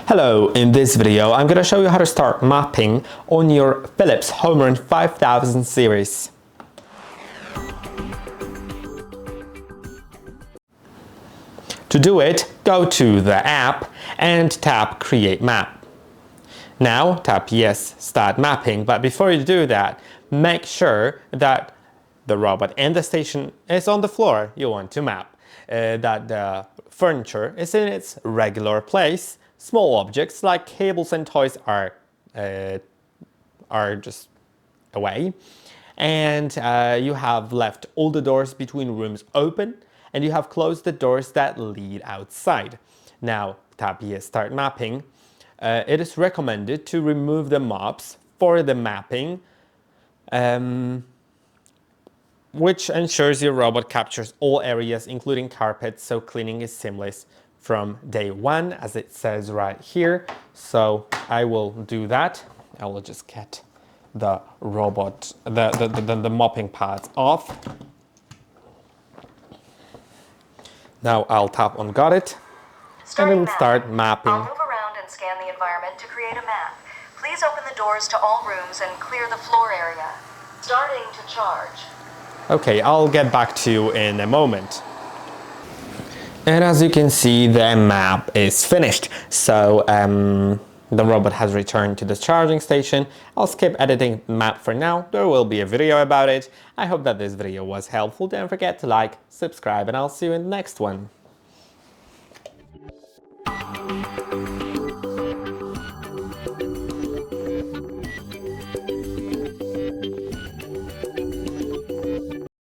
Hello, in this video I'm going to show you how to start mapping on your Philips HomeRun 5000 series. To do it, go to the app and tap Create Map. Now tap Yes, Start Mapping, but before you do that, make sure that the robot and the station is on the floor you want to map, that the furniture is in its regular place. Small objects like cables and toys are just away, and you have left all the doors between rooms open, and you have closed the doors that lead outside. Now tap Yes, Start Mapping. It is recommended to remove the mobs for the mapping, which ensures your robot captures all areas including carpets, so cleaning is seamless from day one, as it says right here. So I will do that. I will just get the robot, the mopping pads off. Now I'll tap on Got It, and it will start mapping. I'll move around and scan the environment to create a map. Please open the doors to all rooms and clear the floor area. Starting to charge. Okay, I'll get back to you in a moment. And as you can see, the map is finished. So the robot has returned to the charging station. I'll skip editing the map for now. There will be a video about it. I hope that this video was helpful. Don't forget to like, subscribe, and I'll see you in the next one.